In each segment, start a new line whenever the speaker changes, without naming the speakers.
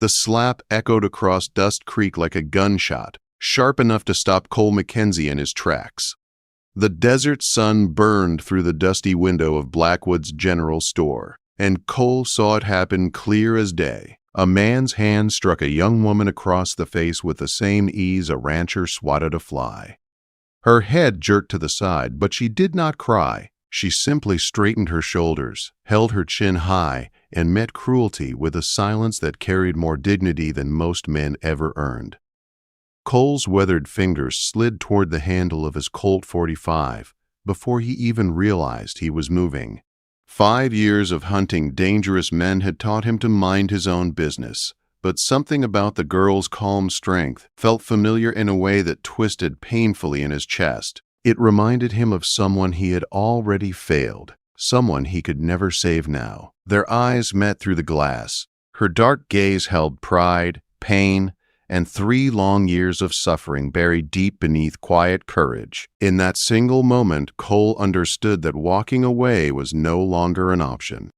The slap echoed across Dust Creek like a gunshot, sharp enough to stop Cole McKenzie in his tracks. The desert sun burned through the dusty window of Blackwood's general store, and Cole saw it happen clear as day. A man's hand struck a young woman across the face with the same ease a rancher swatted a fly. Her head jerked to the side, but she did not cry. She simply straightened her shoulders, held her chin high, and met cruelty with a silence that carried more dignity than most men ever earned. Cole's weathered fingers slid toward the handle of his Colt .45 before he even realized he was moving. 5 years of hunting dangerous men had taught him to mind his own business, but something about the girl's calm strength felt familiar in a way that twisted painfully in his chest. It reminded him of someone he had already failed, someone he could never save now. Their eyes met through the glass. Her dark gaze held pride, pain, and 3 long years of suffering buried deep beneath quiet courage. In that single moment, Cole understood that walking away was no longer an option.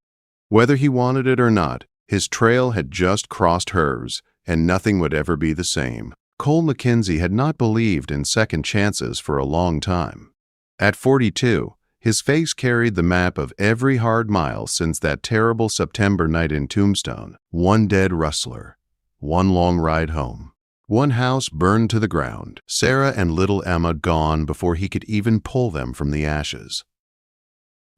Whether he wanted it or not, his trail had just crossed hers, and nothing would ever be the same. Cole McKenzie had not believed in second chances for a long time. At 42, his face carried the map of every hard mile since that terrible September night in Tombstone. 1 dead rustler, 1 long ride home, 1 house burned to the ground, Sarah and little Emma gone before he could even pull them from the ashes.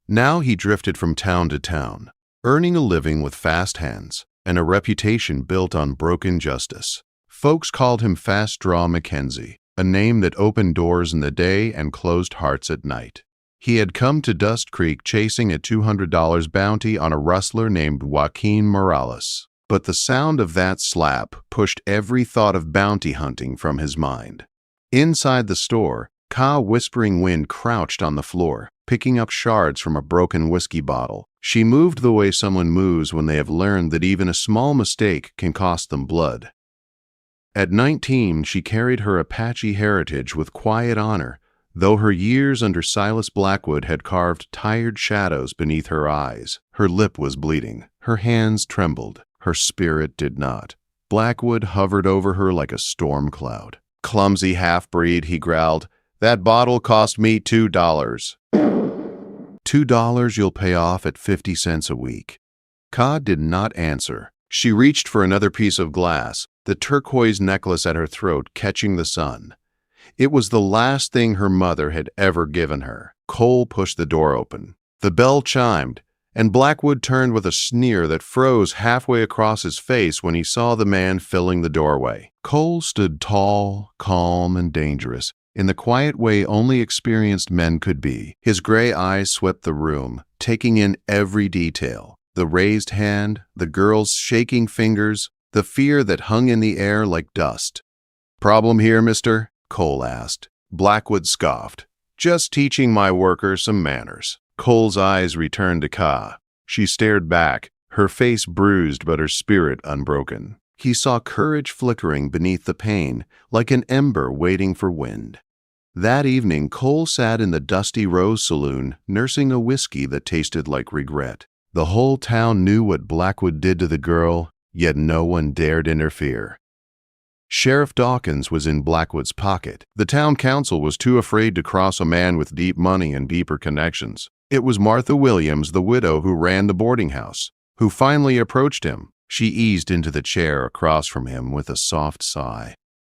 Now he drifted from town to town, earning a living with fast hands and a reputation built on broken justice. Folks called him Fast Draw McKenzie, a name that opened doors in the day and closed hearts at night. He had come to Dust Creek chasing a $200 bounty on a rustler named Joaquin Morales. But the sound of that slap pushed every thought of bounty hunting from his mind. Inside the store, Ka Whispering Wind crouched on the floor, picking up shards from a broken whiskey bottle. She moved the way someone moves when they have learned that even a small mistake can cost them blood. At 19, she carried her Apache heritage with quiet honor, though her years under Silas Blackwood had carved tired shadows beneath her eyes. Her lip was bleeding. Her hands trembled. Her spirit did not. Blackwood hovered over her like a storm cloud. "Clumsy half-breed," he growled. "That bottle cost me $2. $2 you'll pay off at 50 cents a week." Ka did not answer. She reached for another piece of glass, the turquoise necklace at her throat catching the sun. It was the last thing her mother had ever given her. Cole pushed the door open. The bell chimed, and Blackwood turned with a sneer that froze halfway across his face when he saw the man filling the doorway. Cole stood tall, calm, and dangerous, in the quiet way only experienced men could be. His gray eyes swept the room, taking in every detail. The raised hand, the girl's shaking fingers, the fear that hung in the air like dust. "Problem here, mister?" Cole asked. Blackwood scoffed. "Just teaching my workers some manners." Cole's eyes returned to Ka. She stared back, her face bruised but her spirit unbroken. He saw courage flickering beneath the pain, like an ember waiting for wind. That evening, Cole sat in the dusty Rose Saloon, nursing a whiskey that tasted like regret. The whole town knew what Blackwood did to the girl, yet no one dared interfere. Sheriff Dawkins was in Blackwood's pocket. The town council was too afraid to cross a man with deep money and deeper connections. It was Martha Williams, the widow who ran the boarding house, who finally approached him. She eased into the chair across from him with a soft sigh.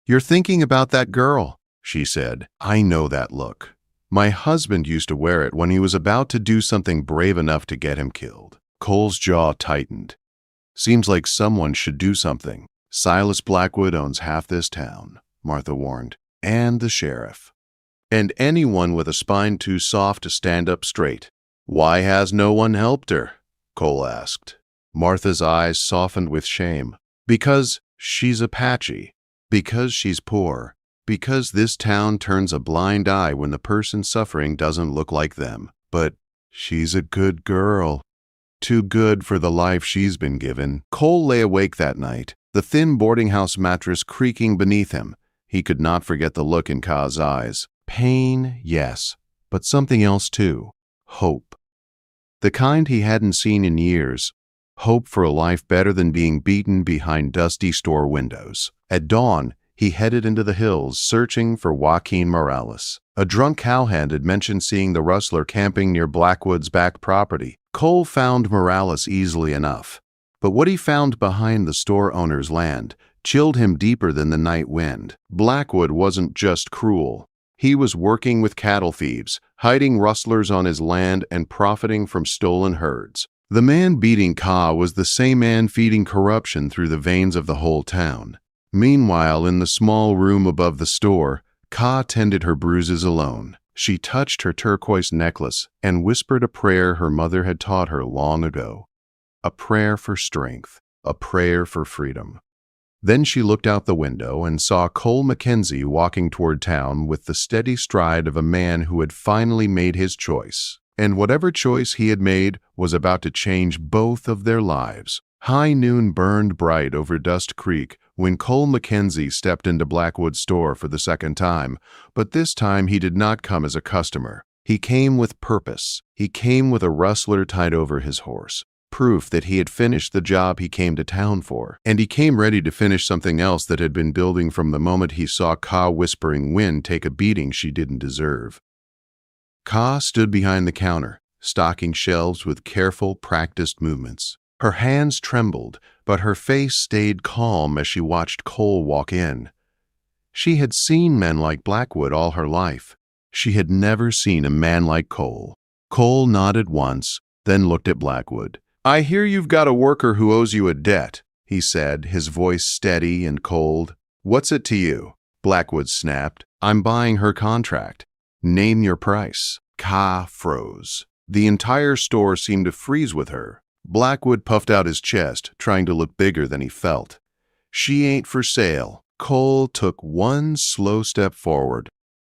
"You're thinking about that girl," she said. "I know that look. My husband used to wear it when he was about to do something brave enough to get him killed." Cole's jaw tightened. "Seems like someone should do something. Silas Blackwood owns half this town," Martha warned, "and the sheriff. And anyone with a spine too soft to stand up straight." "Why has no one helped her?" Cole asked. Martha's eyes softened with shame. "Because she's Apache. Because she's poor. Because this town turns a blind eye when the person suffering doesn't look like them. But she's a good girl. Too good for the life she's been given." Cole lay awake that night, the thin boarding house mattress creaking beneath him. He could not forget the look in Ka's eyes. Pain, yes, but something else too. Hope. The kind he hadn't seen in years. Hope for a life better than being beaten behind dusty store windows. At dawn, he headed into the hills, searching for Joaquin Morales. A drunk cowhand had mentioned seeing the rustler camping near Blackwood's back property. Cole found Morales easily enough, but what he found behind the store owner's land chilled him deeper than the night wind. Blackwood wasn't just cruel. He was working with cattle thieves, hiding rustlers on his land and profiting from stolen herds. The man beating Ka was the same man feeding corruption through the veins of the whole town. Meanwhile, in the small room above the store, Ka tended her bruises alone. She touched her turquoise necklace and whispered a prayer her mother had taught her long ago. A prayer for strength, a prayer for freedom. Then she looked out the window and saw Cole McKenzie walking toward town with the steady stride of a man who had finally made his choice. And whatever choice he had made was about to change both of their lives. High noon burned bright over Dust Creek when Cole McKenzie stepped into Blackwood's store for the second time, but this time he did not come as a customer. He came with purpose. He came with a rustler tied over his horse, proof that he had finished the job he came to town for, and he came ready to finish something else that had been building from the moment he saw Ka Whispering Wind take a beating she didn't deserve. Ka stood behind the counter, stocking shelves with careful, practiced movements. Her hands trembled, but her face stayed calm as she watched Cole walk in. She had seen men like Blackwood all her life. She had never seen a man like Cole. Cole nodded once, then looked at Blackwood. "I hear you've got a worker who owes you a debt," he said, his voice steady and cold. "What's it to you?" Blackwood snapped. "I'm buying her contract. Name your price." Ka froze. The entire store seemed to freeze with her. Blackwood puffed out his chest, trying to look bigger than he felt. "She ain't for sale." Cole took one slow step forward.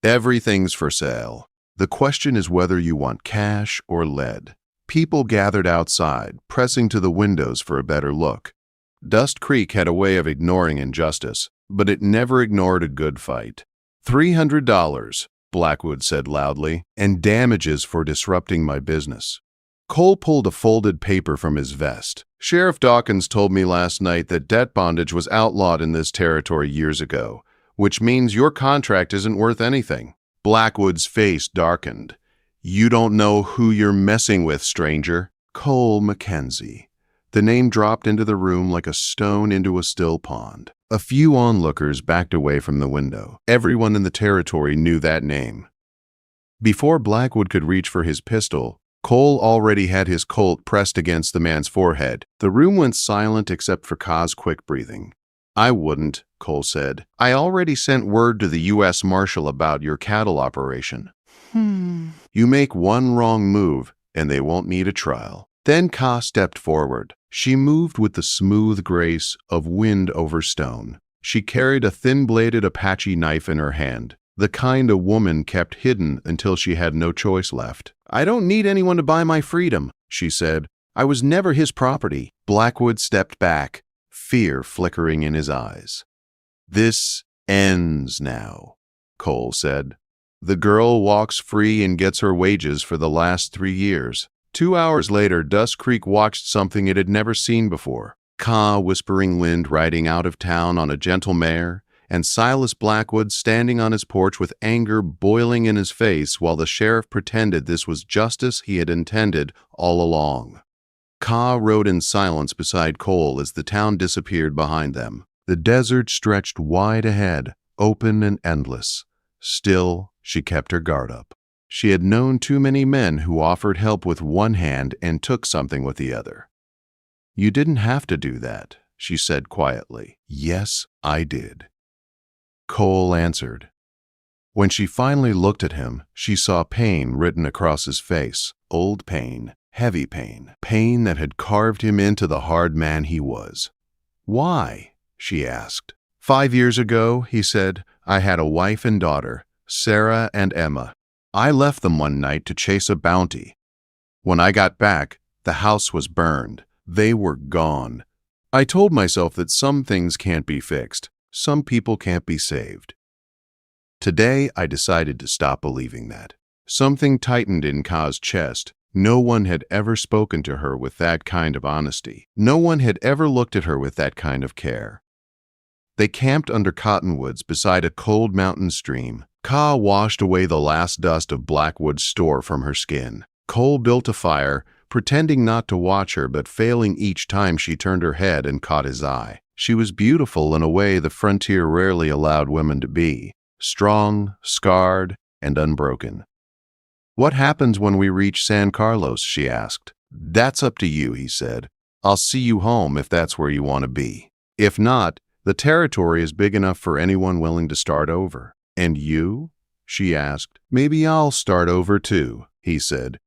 "Everything's for sale. The question is whether you want cash or lead." People gathered outside, pressing to the windows for a better look. Dust Creek had a way of ignoring injustice, but it never ignored a good fight. $300, Blackwood said loudly, "and damages for disrupting my business." Cole pulled a folded paper from his vest. "Sheriff Dawkins told me last night that debt bondage was outlawed in this territory years ago, which means your contract isn't worth anything." Blackwood's face darkened. "You don't know who you're messing with, stranger." Cole McKenzie. The name dropped into the room like a stone into a still pond. A few onlookers backed away from the window. Everyone in the territory knew that name. Before Blackwood could reach for his pistol, Cole already had his Colt pressed against the man's forehead. The room went silent except for Ka's quick breathing. "I wouldn't," Cole said. "I already sent word to the U.S. Marshal about your cattle operation." You make one wrong move, and they won't need a trial." Then Ka stepped forward. She moved with the smooth grace of wind over stone. She carried a thin-bladed Apache knife in her hand, the kind a woman kept hidden until she had no choice left. "I don't need anyone to buy my freedom," she said. "I was never his property." Blackwood stepped back, fear flickering in his eyes. "This ends now," Cole said. "The girl walks free and gets her wages for the last 3 years." 2 hours later, Dust Creek watched something it had never seen before. Ka Whispering Wind riding out of town on a gentle mare, and Silas Blackwood standing on his porch with anger boiling in his face while the sheriff pretended this was justice he had intended all along. Ka rode in silence beside Cole as the town disappeared behind them. The desert stretched wide ahead, open and endless. Still, she kept her guard up. She had known too many men who offered help with one hand and took something with the other. "You didn't have to do that," she said quietly. "Yes, I did." Cole answered. When she finally looked at him, she saw pain written across his face. Old pain, heavy pain, pain that had carved him into the hard man he was. "Why?" she asked. 5 years ago," he said, "I had a wife and daughter, Sarah and Emma. I left them one night to chase a bounty. When I got back, the house was burned. They were gone. I told myself that some things can't be fixed. Some people can't be saved. Today, I decided to stop believing that." Something tightened in Ka's chest. No one had ever spoken to her with that kind of honesty. No one had ever looked at her with that kind of care. They camped under cottonwoods beside a cold mountain stream. Ka washed away the last dust of Blackwood's store from her skin. Cole built a fire, pretending not to watch her but failing each time she turned her head and caught his eye. She was beautiful in a way the frontier rarely allowed women to be, strong, scarred, and unbroken. "What happens when we reach San Carlos?" she asked. "That's up to you," he said. "I'll see you home if that's where you want to be. If not, the territory is big enough for anyone willing to start over." "And you?" she asked. "Maybe I'll start over too," he said.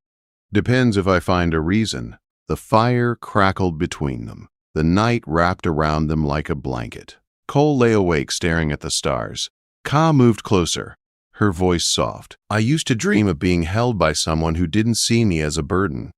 "Depends if I find a reason." The fire crackled between them. The night wrapped around them like a blanket. Cole lay awake staring at the stars. Ka moved closer, her voice soft. "I used to dream of being held by someone who didn't see me as a burden."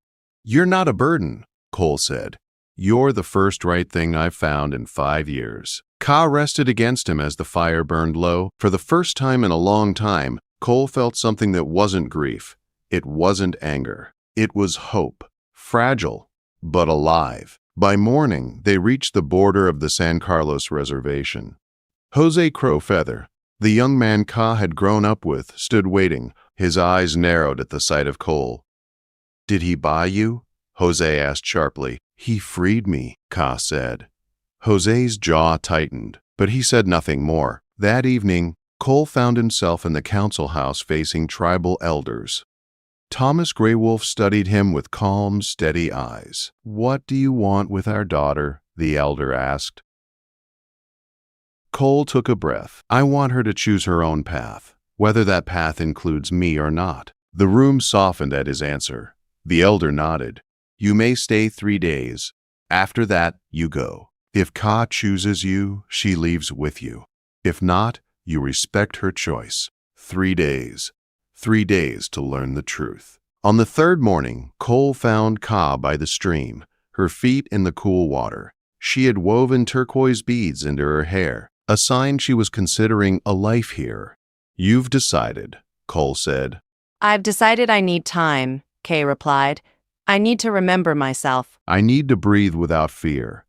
"You're not a burden," Cole said. "You're the first right thing I've found in 5 years." Ka rested against him as the fire burned low. For the first time in a long time, Cole felt something that wasn't grief. It wasn't anger. It was hope. Fragile, but alive. By morning, they reached the border of the San Carlos reservation. Jose Crowfeather, the young man Ka had grown up with, stood waiting. His eyes narrowed at the sight of Cole. "Did he buy you?" Jose asked sharply. "He freed me," Ka said. Jose's jaw tightened, but he said nothing more. That evening, Cole found himself in the council house facing tribal elders. Thomas Greywolf studied him with calm, steady eyes. "What do you want with our daughter?" the elder asked. Cole took a breath. "I want her to choose her own path, whether that path includes me or not." The room softened at his answer. The elder nodded. "You may stay 3 days. After that, you go. If Ka chooses you, she leaves with you. If not, you respect her choice. 3 days. 3 days to learn the truth." On the third morning, Cole found Ka by the stream, her feet in the cool water. She had woven turquoise beads into her hair, a sign she was considering a life here. "You've decided," Cole said.
"I've decided I need time," Kay replied. "I need to remember myself."
"I need to breathe without fear.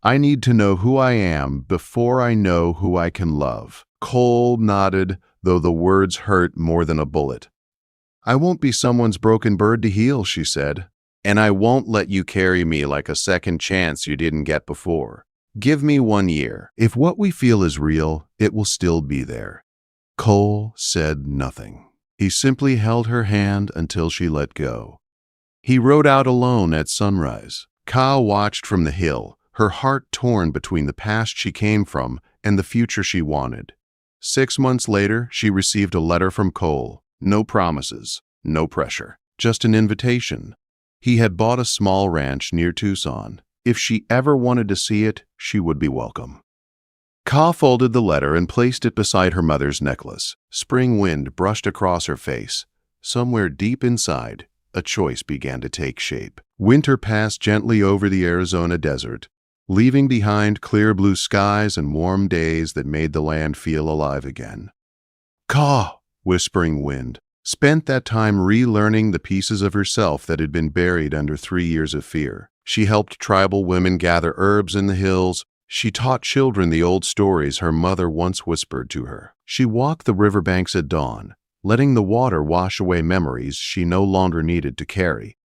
I need to know who I am before I know who I can love." Cole nodded, though the words hurt more than a bullet. "I won't be someone's broken bird to heal," she said. "And I won't let you carry me like a second chance you didn't get before. Give me 1 year. If what we feel is real, it will still be there." Cole said nothing. He simply held her hand until she let go. He rode out alone at sunrise. Ka watched from the hill, her heart torn between the past she came from and the future she wanted. 6 months later, she received a letter from Cole. No promises, no pressure, just an invitation. He had bought a small ranch near Tucson. If she ever wanted to see it, she would be welcome. Ka folded the letter and placed it beside her mother's necklace. Spring wind brushed across her face. Somewhere deep inside, a choice began to take shape. Winter passed gently over the Arizona desert, leaving behind clear blue skies and warm days that made the land feel alive again. Ka, whispering wind, spent that time relearning the pieces of herself that had been buried under 3 years of fear. She helped tribal women gather herbs in the hills. She taught children the old stories her mother once whispered to her. She walked the riverbanks at dawn, letting the water wash away memories she no longer needed to carry.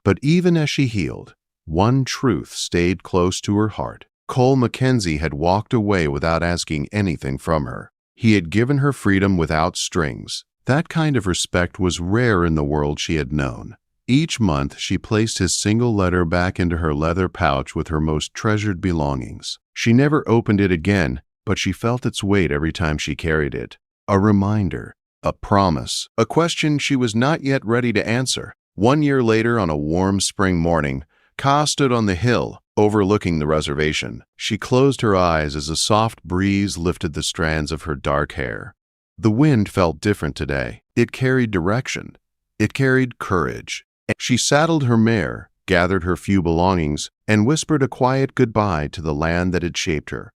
But even as she healed, one truth stayed close to her heart. Cole McKenzie had walked away without asking anything from her. He had given her freedom without strings. That kind of respect was rare in the world she had known. Each month, she placed his single letter back into her leather pouch with her most treasured belongings. She never opened it again, but she felt its weight every time she carried it. A reminder, a promise, a question she was not yet ready to answer. 1 year later, on a warm spring morning, Ka stood on the hill, overlooking the reservation. She closed her eyes as a soft breeze lifted the strands of her dark hair. The wind felt different today. It carried direction. It carried courage. She saddled her mare, gathered her few belongings, and whispered a quiet goodbye to the land that had shaped her.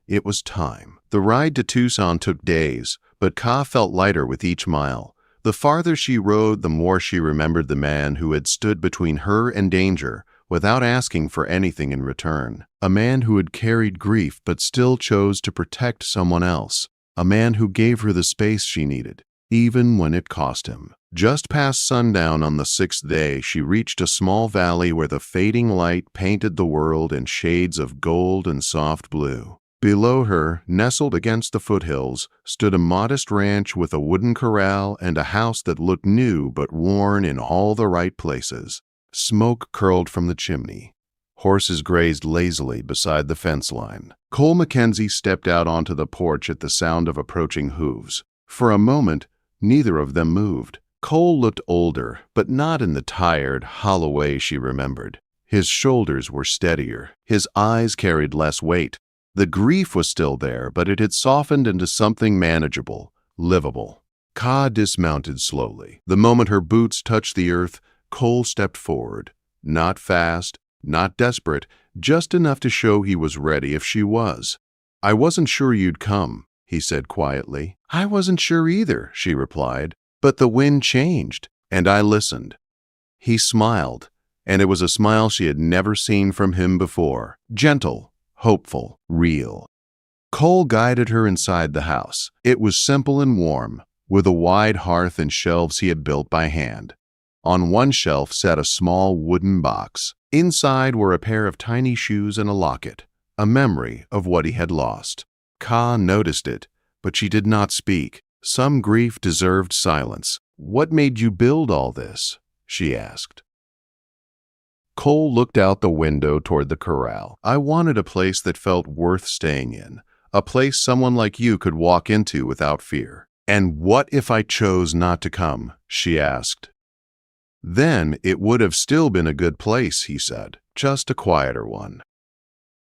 It was time. The ride to Tucson took days, but Ka felt lighter with each mile. The farther she rode, the more she remembered the man who had stood between her and danger without asking for anything in return. A man who had carried grief but still chose to protect someone else. A man who gave her the space she needed, even when it cost him. Just past sundown on the 6th day, she reached a small valley where the fading light painted the world in shades of gold and soft blue. Below her, nestled against the foothills, stood a modest ranch with a wooden corral and a house that looked new but worn in all the right places. Smoke curled from the chimney. Horses grazed lazily beside the fence line. Cole McKenzie stepped out onto the porch at the sound of approaching hooves. For a moment, neither of them moved. Cole looked older, but not in the tired, hollow way she remembered. His shoulders were steadier. His eyes carried less weight. The grief was still there, but it had softened into something manageable, livable. Ka dismounted slowly. The moment her boots touched the earth, Cole stepped forward. Not fast, not desperate, just enough to show he was ready if she was. "I wasn't sure you'd come," he said quietly. "I wasn't sure either," she replied, "but the wind changed, and I listened." He smiled, and it was a smile she had never seen from him before. Gentle, hopeful, real. Cole guided her inside the house. It was simple and warm, with a wide hearth and shelves he had built by hand. On one shelf sat a small wooden box. Inside were a pair of tiny shoes and a locket, a memory of what he had lost. Ka noticed it, but she did not speak. Some grief deserved silence. "What made you build all this?" she asked. Cole looked out the window toward the corral. "I wanted a place that felt worth staying in, a place someone like you could walk into without fear." "And what if I chose not to come?" she asked. "Then it would have still been a good place," he said, "just a quieter one."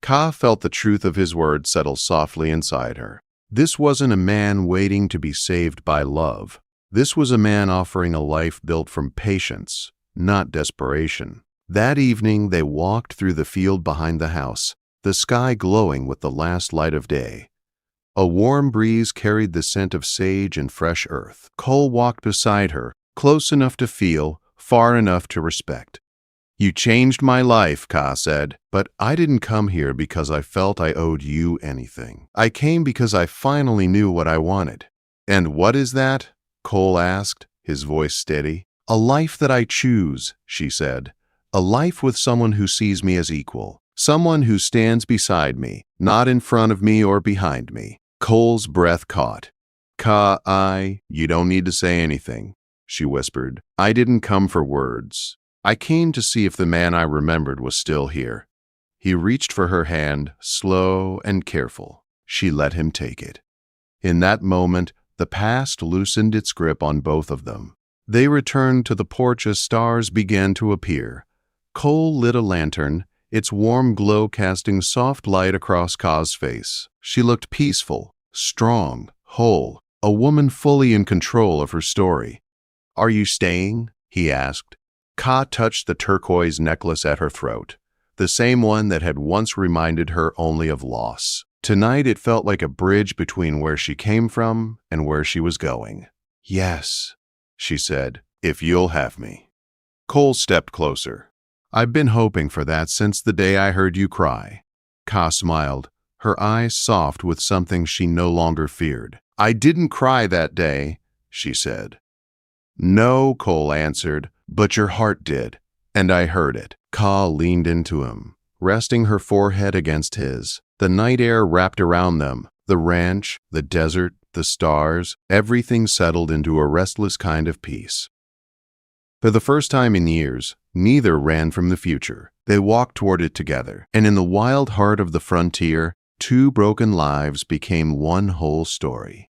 Ka felt the truth of his words settle softly inside her. This wasn't a man waiting to be saved by love. This was a man offering a life built from patience, not desperation. That evening they walked through the field behind the house, the sky glowing with the last light of day. A warm breeze carried the scent of sage and fresh earth. Cole walked beside her, close enough to feel, far enough to respect. "You changed my life," Ka said, "but I didn't come here because I felt I owed you anything. I came because I finally knew what I wanted." "And what is that?" Cole asked, his voice steady. "A life that I choose," she said. "A life with someone who sees me as equal. Someone who stands beside me, not in front of me or behind me." Cole's breath caught. You don't need to say anything," she whispered. "I didn't come for words. I came to see if the man I remembered was still here." He reached for her hand, slow and careful. She let him take it. In that moment, the past loosened its grip on both of them. They returned to the porch as stars began to appear. Cole lit a lantern, its warm glow casting soft light across Ka's face. She looked peaceful, strong, whole, a woman fully in control of her story. "Are you staying?" he asked. Ka touched the turquoise necklace at her throat, the same one that had once reminded her only of loss. Tonight it felt like a bridge between where she came from and where she was going. "Yes," she said, "if you'll have me." Cole stepped closer. "I've been hoping for that since the day I heard you cry." Ka smiled, her eyes soft with something she no longer feared. "I didn't cry that day," she said. "No," Cole answered, "but your heart did, and I heard it." Ka leaned into him, resting her forehead against his. The night air wrapped around them, the ranch, the desert, the stars, everything settled into a restless kind of peace. For the first time in years, neither ran from the future. They walked toward it together, and in the wild heart of the frontier, two broken lives became one whole story.